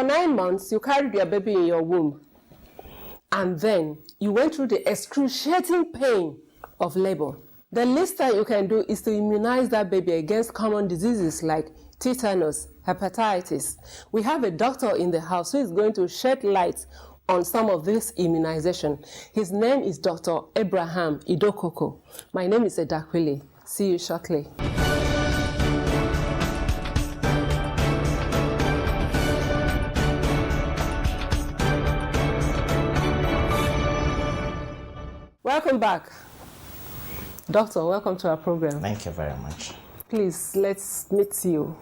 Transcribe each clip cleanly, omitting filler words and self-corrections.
9 months, you carried your baby in your womb. And then you went through the excruciating pain of labor. The least that you can do is to immunize that baby against common diseases like tetanus, hepatitis. We have a doctor in the house who is going to shed light on some of this immunization. His name is Dr. Abraham Idokoko. My name is Edak Willie. See you shortly. Welcome back. Doctor, welcome to our program. Thank you very much. Please, let's meet you.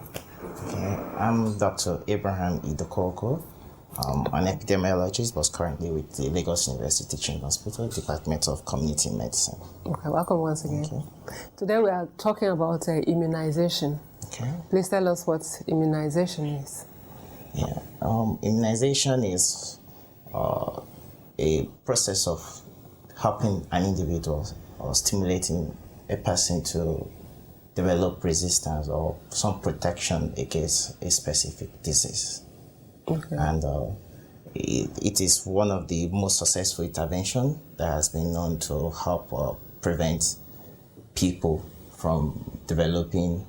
Okay, I'm Dr. Abraham Idokoko. I'm an epidemiologist, but currently with the Lagos University Teaching Hospital, Department of Community Medicine. Okay, welcome once again. Today we are talking about immunization. Okay. Please tell us what immunization is. Yeah, immunization is a process of helping an individual or stimulating a person to develop resistance or some protection against a specific disease. Okay. And it is one of the most successful interventions that has been known to help prevent people from developing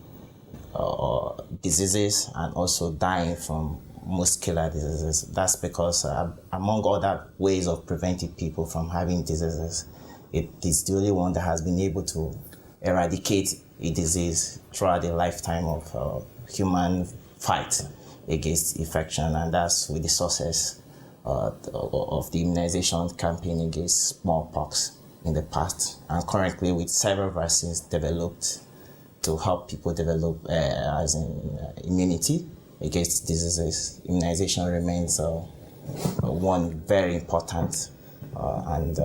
diseases and also dying from muscular diseases. That's because among other ways of preventing people from having diseases, it is the only one that has been able to eradicate a disease throughout the lifetime of human fight against infection, and that's with the success of the immunization campaign against smallpox in the past, and currently with several vaccines developed to help people develop immunity against diseases. Immunization remains one very important and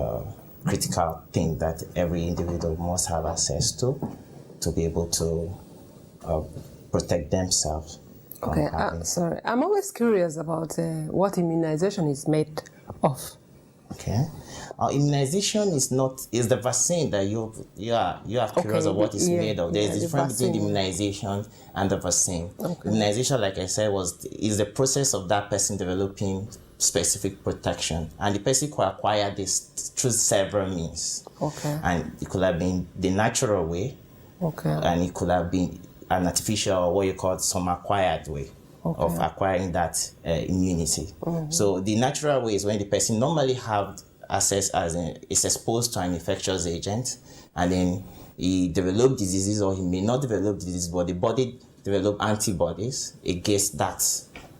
critical thing that every individual must have access to be able to protect themselves. Okay, sorry. I'm always curious about what immunization is made of. Okay. Immunization is the vaccine that you are curious of what it's made of. There's a difference between the immunization and the vaccine. Okay. Immunization, like I said, is the process of that person developing specific protection, and the person could acquire this through several means. Okay. And it could have been the natural way. Okay. And it could have been an artificial, or what you call some acquired way of acquiring that immunity. Mm-hmm. So the natural way is when the person normally have access is exposed to an infectious agent, and then he develop diseases, or he may not develop disease, but the body develop antibodies against that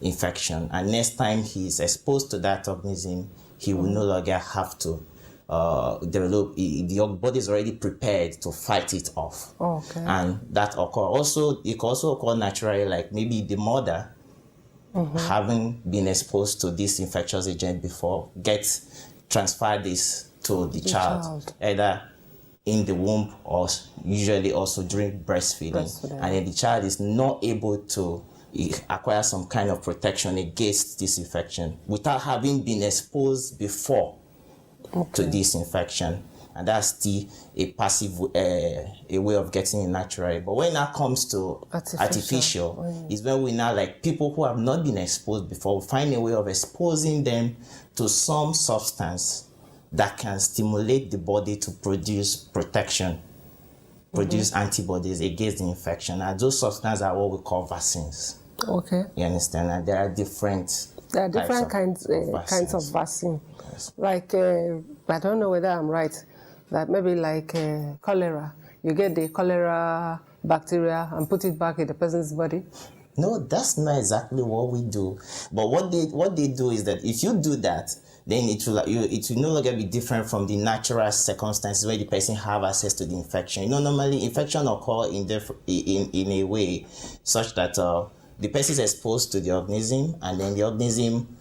infection. And next time he is exposed to that organism, he will no longer have to develop. The body is already prepared to fight it off. Okay. And that occur also. It can also occur naturally, like maybe the mother, having been exposed to this infectious agent before, transfer this to the child, either in the womb or usually also during breastfeeding. And then the child is not able to acquire some kind of protection against this infection without having been exposed before to this infection. And that's a passive a way of getting it naturally. But when that comes to artificial is when we now, like people who have not been exposed before, we find a way of exposing them to some substance that can stimulate the body to produce protection, produce antibodies against the infection. And those substances are what we call vaccines. Okay. You understand? And there are different kinds of vaccine. Yes. Like, I don't know whether I'm right, that maybe like cholera. You get the cholera bacteria and put it back in the person's body. No, that's not exactly what we do. But what they do is that if you do that, then it will no longer be different from the natural circumstances where the person have access to the infection. You know, normally infection occur in a way such that the person is exposed to the organism, and then the organism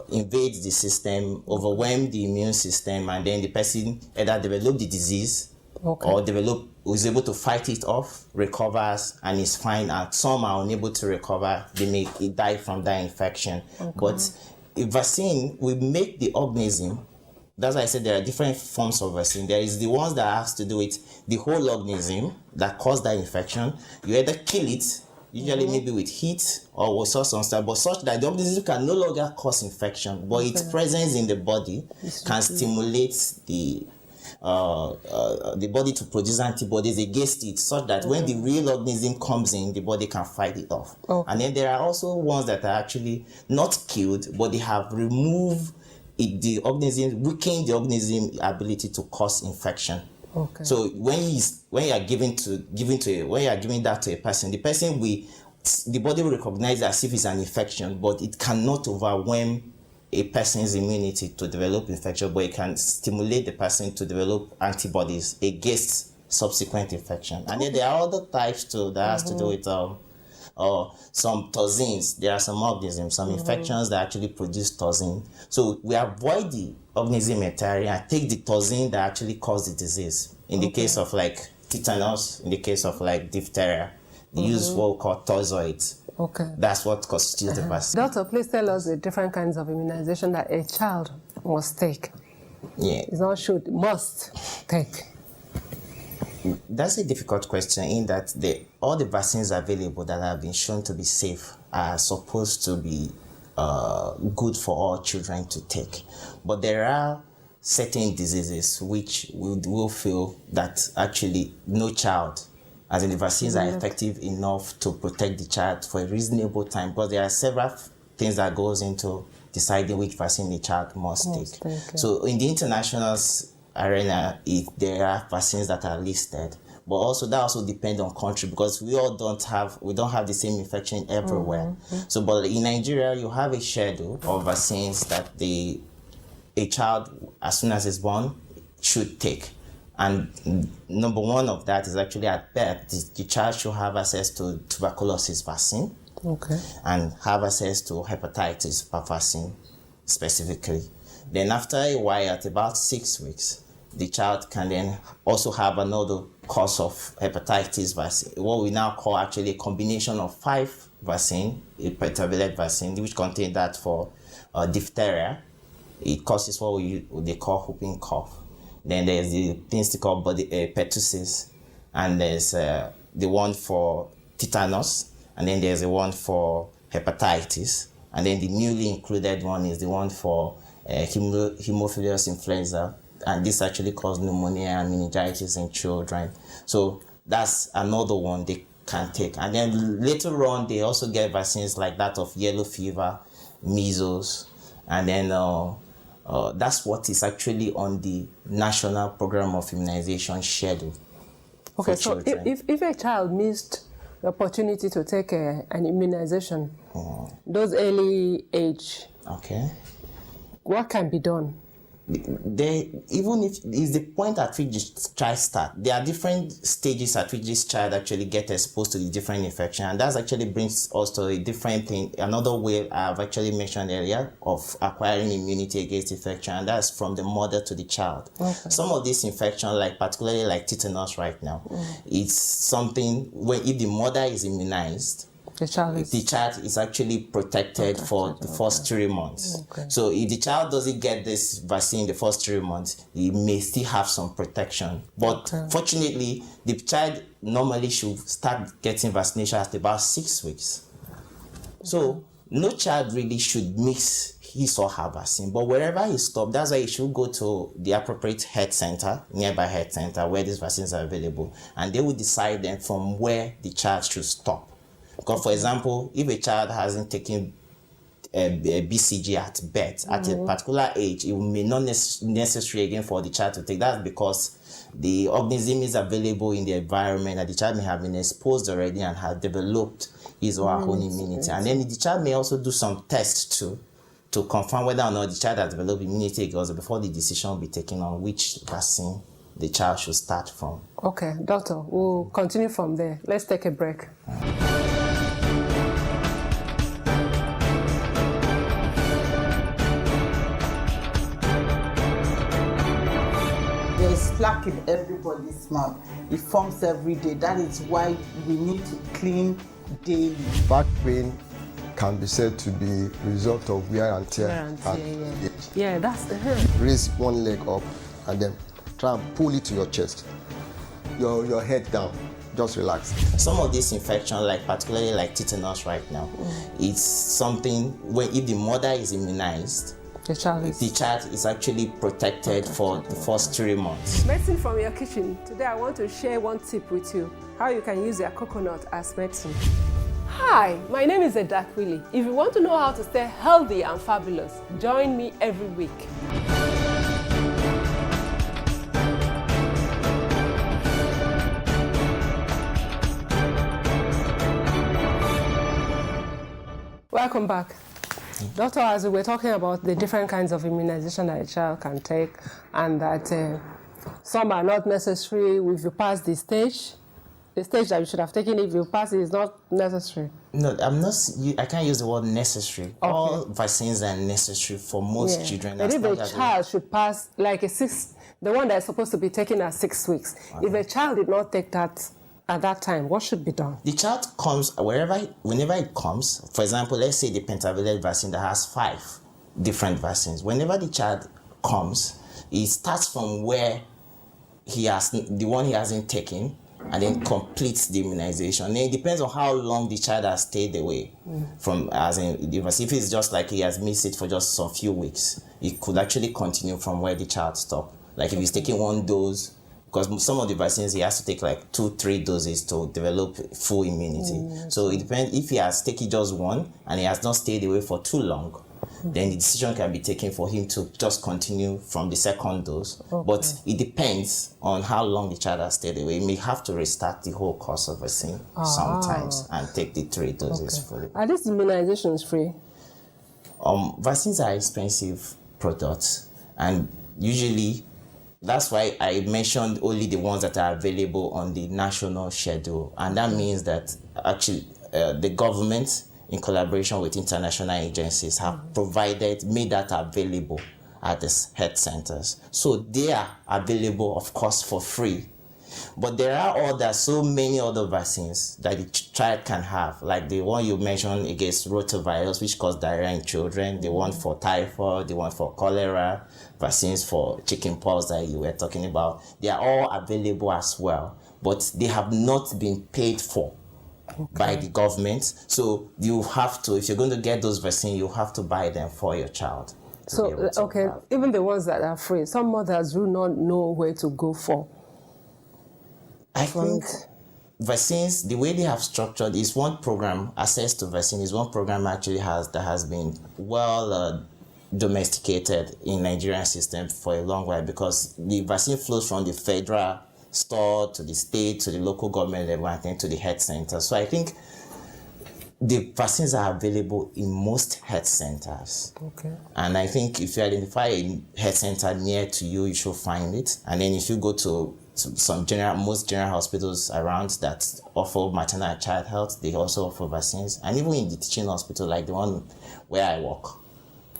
invades the system, overwhelm the immune system, and then the person either develop the disease or is able to fight it off, recovers, and is fine. And some are unable to recover; they may die from that infection. Okay. But a vaccine will make the organism. That's why I said there are different forms of vaccine. There is the ones that has to do with the whole organism that caused that infection. You either kill it usually maybe with heat or with some stuff, but such that the organism can no longer cause infection, but its presence in the body can stimulate the body to produce antibodies against it, such that when the real organism comes in, the body can fight it off. And then there are also ones that are actually not killed, but they have removed the organism, weakened the organism ability to cause infection. So when you are giving that to a person, the body will recognize it as if it's an infection, but it cannot overwhelm a person's immunity to develop infection, but it can stimulate the person to develop antibodies against subsequent infection. And then there are other types too that has to do with some toxins. There are some organisms, some infections that actually produce toxin. So we avoid the organism entirely and take the toxin that actually cause the disease. In the case of like tetanus, in the case of like diphtheria, they use what we call toxoids. That's what constitutes the vaccine. Doctor, please tell us the different kinds of immunization that a child must take. It's not should, must take. That's a difficult question in that all the vaccines available that have been shown to be safe are supposed to be good for all children to take. But there are certain diseases which will feel that actually no child, as in the vaccines are effective enough to protect the child for a reasonable time, because there are several things that goes into deciding which vaccine the child must take. So in the international arena, there are vaccines that are listed, but that also depends on country, because we don't have the same infection everywhere. So, but in Nigeria, you have a schedule of vaccines that a child, as soon as it's born, should take. And number one of that is actually at birth. The child should have access to tuberculosis vaccine and have access to hepatitis vaccine specifically. Then after a while, at about 6 weeks, the child can then also have another course of hepatitis vaccine, what we now call actually a combination of 5 vaccine, a pentavalent vaccine, which contains that for diphtheria. It causes what they call whooping cough. Then there's the things they call pertussis, and there's the one for tetanus, and then there's the one for hepatitis, and then the newly included one is the one for Haemophilus influenza, and this actually causes pneumonia and meningitis in children. So that's another one they can take. And then later on, they also get vaccines like that of yellow fever, measles, and then that's what is actually on the National Program of Immunization schedule. Okay, so if a child missed the opportunity to take an immunization, those early age, what can be done? Even if it's the point at which the child starts, there are different stages at which this child actually gets exposed to the different infection, and that actually brings us to a different thing. Another way I've actually mentioned earlier of acquiring immunity against infection, and that's from the mother to the child. Some of these infections, like particularly like tetanus right now, it's something if the mother is immunized, the child is actually protected for the first 3 months. So if the child doesn't get this vaccine the first 3 months, he may still have some protection. But fortunately, the child normally should start getting vaccination at about 6 weeks. So no child really should miss his or her vaccine. But wherever he stops, that's why he should go to the appropriate health center, nearby health center, where these vaccines are available. And they will decide then from where the child should stop. Because, for example, if a child hasn't taken a BCG at birth, at a particular age, it may not necessary again for the child to take. That's because the organism is available in the environment that the child may have been exposed already and has developed his or her own immunity. And then the child may also do some tests too, to confirm whether or not the child has developed immunity before the decision will be taken on which vaccine the child should start from. Okay, doctor, we'll continue from there. Let's take a break. There is plaque in everybody's mouth. It forms every day. That is why we need to clean daily. Back pain can be said to be a result of wear and tear. Yeah, that's Raise one leg up and then try and pull it to your chest. Your head down. just relax. Some of these infections, like particularly like tetanus right now, it's something where if the mother is immunized, The child is actually protected for the first 3 months. Medicine from your kitchen. Today I want to share one tip with you, how you can use your coconut as medicine. Hi, my name is Edak, Willie. If you want to know how to stay healthy and fabulous, join me every week. Welcome back. Doctor, as we were talking about the different kinds of immunization that a child can take, and that some are not necessary if you pass the stage that you should have taken, if you pass it, is not necessary. No, I can't use the word necessary. Okay. All vaccines are necessary for most children. But if a child should pass, like the one that is supposed to be taken at 6 weeks, if a child did not take that at that time, what should be done? The child comes whenever it comes. For example, let's say the pentavalent vaccine that has 5 different vaccines. Whenever the child comes, it starts from where the one he hasn't taken, and then completes the immunization. And it depends on how long the child has stayed away from, as in the vaccine. If it's just like he has missed it for just some few weeks, it could actually continue from where the child stopped. Like if he's taking 1 dose, because some of the vaccines he has to take like 2-3 doses to develop full immunity. So it depends. If he has taken just 1 and he has not stayed away for too long, then the decision can be taken for him to just continue from the 2nd dose. Okay. But it depends on how long the child has stayed away. He may have to restart the whole course of vaccine sometimes and take the 3 doses fully. Are these immunizations free? Vaccines are expensive products, and usually that's why I mentioned only the ones that are available on the national schedule. And that means that actually the government, in collaboration with international agencies, have made that available at the health centers. So they are available, of course, for free. But there are so many other vaccines that the child can have, like the one you mentioned against rotavirus, which causes diarrhea in children, the one for typhoid, the one for cholera, vaccines for chickenpox that you were talking about. They are all available as well, but they have not been paid for by the government. So you have to, if you're going to get those vaccines, you have to buy them for your child. So, even the ones that are free, some mothers do not know where to go for. I think vaccines, the way they have structured is one program, access to vaccine is one program actually that has been well domesticated in Nigerian system for a long while, because the vaccine flows from the federal store to the state to the local government level and then to the health center. So I think the vaccines are available in most health centers. Okay. And I think if you identify a health center near to you, you should find it. And then if you go to most general hospitals around that offer maternal and child health, they also offer vaccines. And even in the teaching hospital, like the one where I work,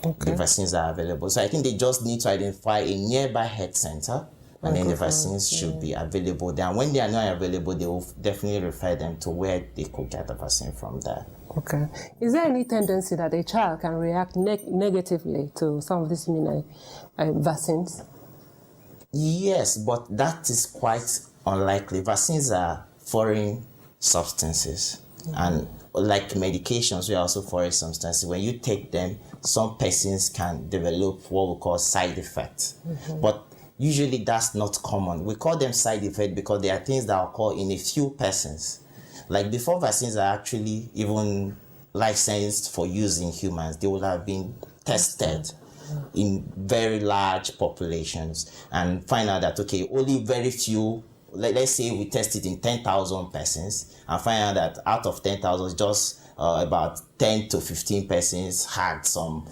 the vaccines are available. So I think they just need to identify a nearby health center, and then the vaccines should be available there. And when they are not available, they will definitely refer them to where they could get the vaccine from there. Okay. Is there any tendency that a child can react negatively to some of these vaccines? Yes, but that is quite unlikely. Vaccines are foreign substances, and like medications, we are also foreign substances. When you take them, some persons can develop what we call side effects. But usually that's not common. We call them side effects because they are things that occur in a few persons. Like before vaccines are actually even licensed for use in humans, they would have been tested in very large populations and find out that, okay, only very few, let's say we test it in 10,000 persons and find out that out of 10,000, just about 10 to 15 persons had some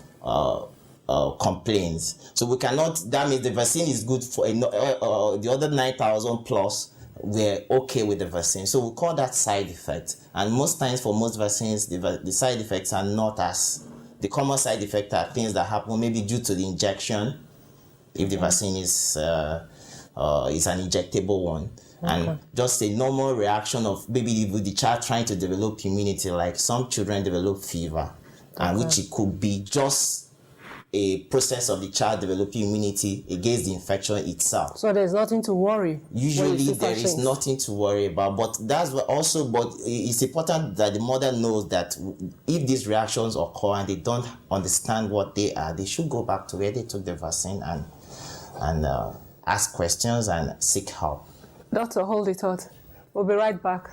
complaints. So we cannot, that means the vaccine is good for the other 9,000 plus we're okay with the vaccine. So we call that side effect. And most times for most vaccines, the side effects are not as, the common side effects are things that happen maybe due to the injection, if the vaccine is an injectable one. And just a normal reaction of maybe the child trying to develop immunity, like some children develop fever, and which it could be just a process of the child developing immunity against the infection itself. So there's nothing to worry. Usually there is nothing to worry about, but that's what also, but it's important that the mother knows that if these reactions occur and they don't understand what they are, they should go back to where they took the vaccine and ask questions and seek help. Doctor, hold it thought. We'll be right back.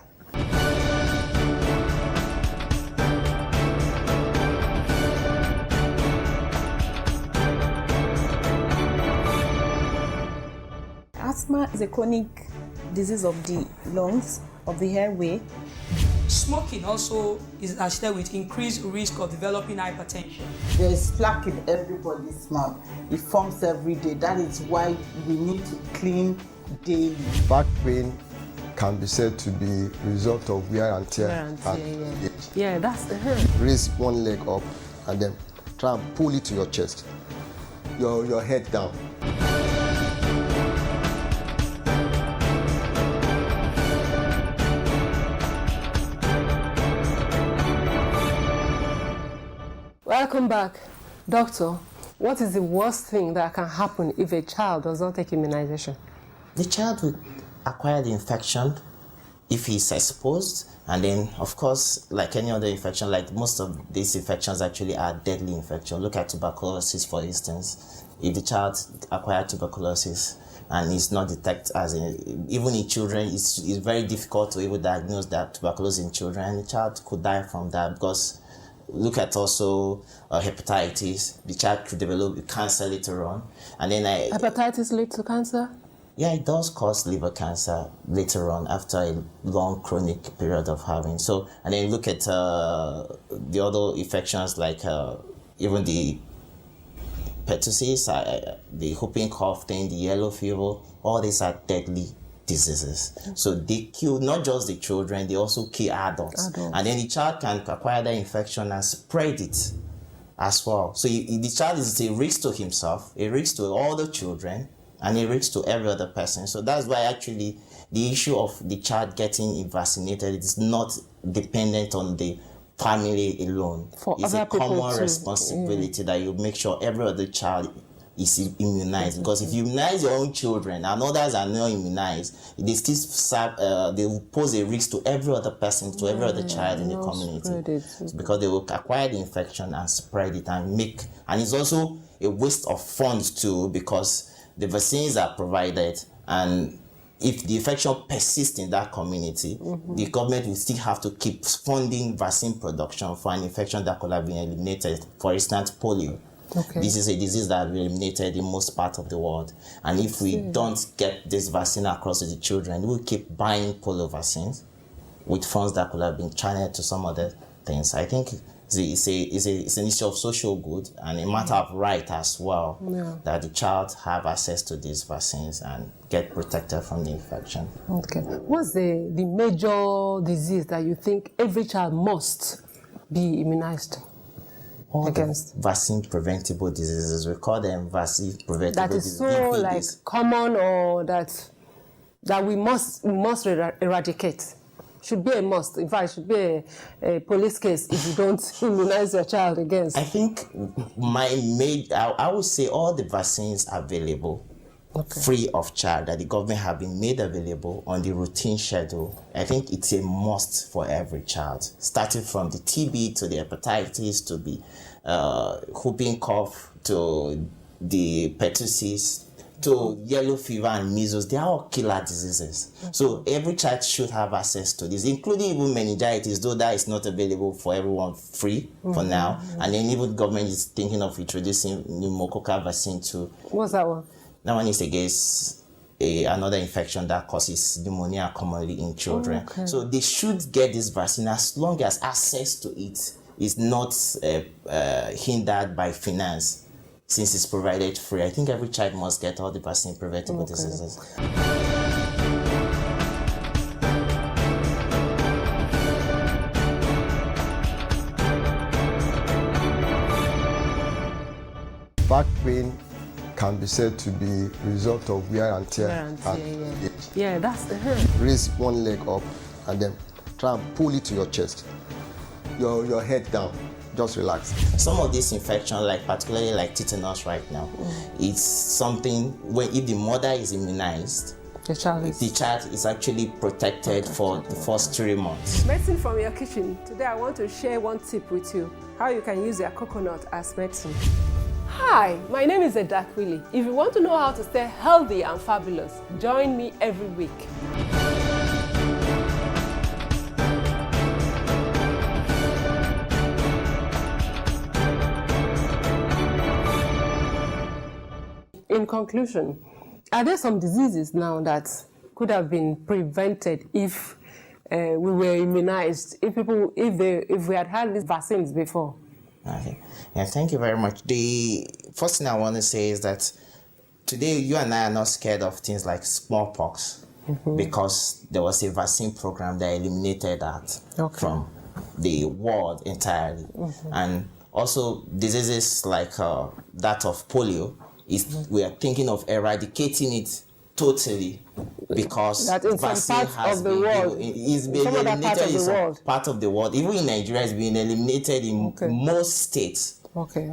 Asthma is a chronic disease of the lungs, of the airway. Smoking also is associated with increased risk of developing hypertension. There is plaque in everybody's mouth. It forms every day. That is why we need to clean daily. Back pain can be said to be a result of wear and tear. Yeah, that's the Raise one leg up and then try and pull it to your chest. Your head down. Welcome back. Doctor, what is the worst thing that can happen if a child does not take immunization? The child will acquire the infection if he's exposed, and then of course, like any other infection, like most of these infections actually are deadly infections. Look at tuberculosis, for instance. If the child acquired tuberculosis and it's not detected even in children, it's very difficult to even diagnose that tuberculosis in children, and the child could die from that. Because look at also hepatitis. The child could develop cancer later on, and then Hepatitis leads to cancer? Yeah, it does cause liver cancer later on after a long chronic period of having. So, and then look at the other infections like even the pertussis, the whooping cough thing, the yellow fever. All these are deadly diseases. So they kill not just the children, they also kill adults. And then the child can acquire the infection and spread it as well. So the child is a risk to himself, a risk to all the children, and a risk to every other person. So that's why actually the issue of the child getting vaccinated is not dependent on the family alone. It's a common responsibility that you make sure every other child is immunized. Because if you immunize your own children and others are not immunized, they still they will pose a risk to every other person, to every other child in the community. Because they will acquire the infection and spread it and it's also a waste of funds too, because the vaccines are provided, and if the infection persists in that community, the government will still have to keep funding vaccine production for an infection that could have been eliminated. For instance, polio. This is a disease that has been eliminated in most parts of the world. And if we don't get this vaccine across to the children, we'll keep buying polio vaccines with funds that could have been channeled to some other things. I think it's an issue of social good and a matter of right as well, that the child have access to these vaccines and get protected from the infection. What's the major disease that you think every child must be immunized against? Vaccine preventable diseases, we call them vaccine preventable diseases. That is so like common, or that we must eradicate. Should be a must. In fact, it should be a police case if you don't immunize your child against. I think I would say all the vaccines available, free of charge, that the government have been made available on the routine schedule. I think it's a must for every child, starting from the TB to the hepatitis to the whooping cough to the pertussis to yellow fever and measles. They are all killer diseases. So every child should have access to this, including even meningitis, though that is not available for everyone free for now. And then even the government is thinking of introducing pneumococcal vaccine too. What's that one? That one is against another infection that causes pneumonia commonly in children. So they should get this vaccine as long as access to it is not hindered by finance. Since it's provided free, I think every child must get all the vaccine preventable diseases. Back pain can be said to be a result of wear and tear. Yeah, that's the Raise one leg up and then try and pull it to your chest. Your head down. just relax. Some of these infections, like particularly like tetanus right now, it's something when if the mother is immunized, the child is actually protected for the first 3 months. Medicine from your kitchen. Today I want to share one tip with you, how you can use your coconut as medicine. Hi, my name is Edak, Willie. If you want to know how to stay healthy and fabulous, join me every week. In conclusion, are there some diseases now that could have been prevented if we were immunized, if we had these vaccines before? Okay. Yeah, thank you very much. The first thing I want to say is that today you and I are not scared of things like smallpox because there was a vaccine program that eliminated that from the world entirely. And also diseases like that of polio, we are thinking of eradicating it totally because that in vaccine has been eliminated in some part of the world. Even in Nigeria, it's been eliminated in most states,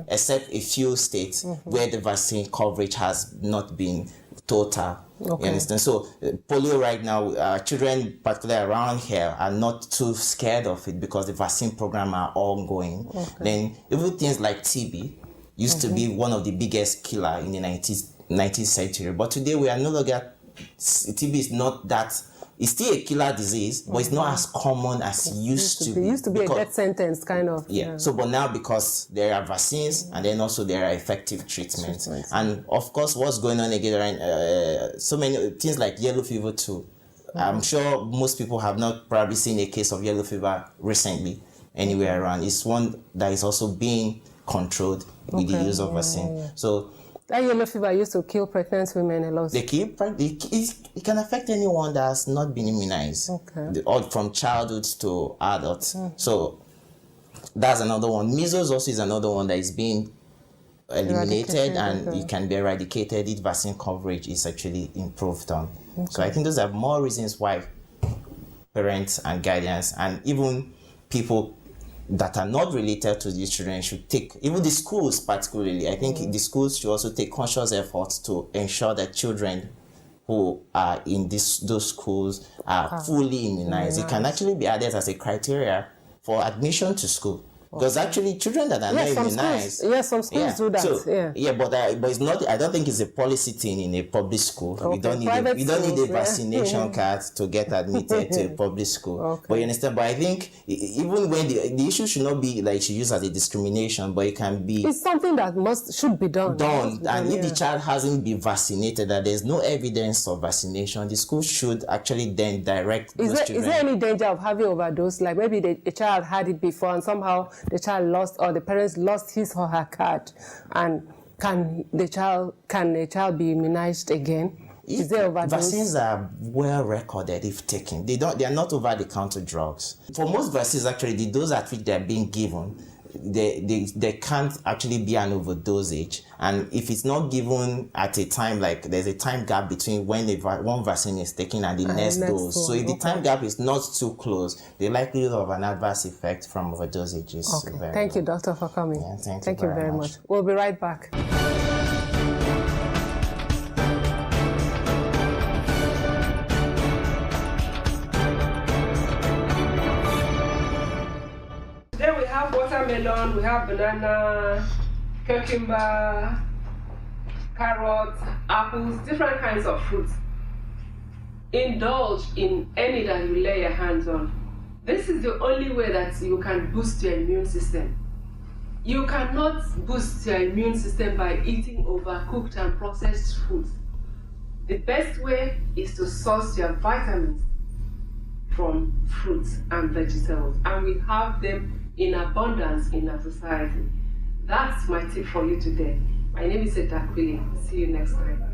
except a few states where the vaccine coverage has not been total. You understand? So polio right now, children, particularly around here, are not too scared of it because the vaccine program are ongoing. Then even things like TB used to be one of the biggest killer in the 19th century, but today we are no longer. TB is not that. It's still a killer disease, but it's not as common as it used to be. It used to be a death sentence, kind of. Yeah. So, but now because there are vaccines and then also there are effective treatments, and of course, what's going on again? So many things like yellow fever too. I'm sure most people have not probably seen a case of yellow fever recently anywhere around. It's one that is also being controlled with the use of vaccine. So that yellow fever used to kill pregnant women a lot. It can affect anyone that has not been immunized, or from childhood to adults. So that's another one. Measles also is another one that is being eliminated and it can be eradicated if vaccine coverage is actually improved on. So I think those are more reasons why parents and guardians and even people that are not related to these children should take, even the schools particularly, I think the schools should also take conscious efforts to ensure that children who are in those schools are fully immunized. It can actually be added as a criteria for admission to school. Because actually, children that are not immunized, some schools do that. So, but it's not. I don't think it's a policy thing in a public school. We don't need a vaccination card to get admitted to a public school. But you understand. But I think even when the issue should not be like she used as a discrimination, but it can be. It's something that should be done. And if the child hasn't been vaccinated, that there's no evidence of vaccination, the school should actually then direct those children. Is there any danger of having overdose? Like maybe the child had it before and somehow the child lost, or the parents lost his or her card, and can the child be immunized again? Is there overdose? Vaccines are well recorded if taken. They are not over-the-counter drugs. For most vaccines, actually, the dose at which they're being given, they can't actually be an overdosage. And if it's not given at a time, like there's a time gap between when one vaccine is taken and the next dose. So if the time gap is not too close, the likelihood of an adverse effect from overdosage is very Thank you, doctor, for coming. Yeah, thank you very much. We'll be right back. Watermelon, we have banana, cucumber, carrots, apples, different kinds of fruits. Indulge in any that you lay your hands on. This is the only way that you can boost your immune system. You cannot boost your immune system by eating overcooked and processed foods. The best way is to source your vitamins from fruits and vegetables, and we have them in abundance in our society. That's my tip for you today. My name is Edak. See you next time.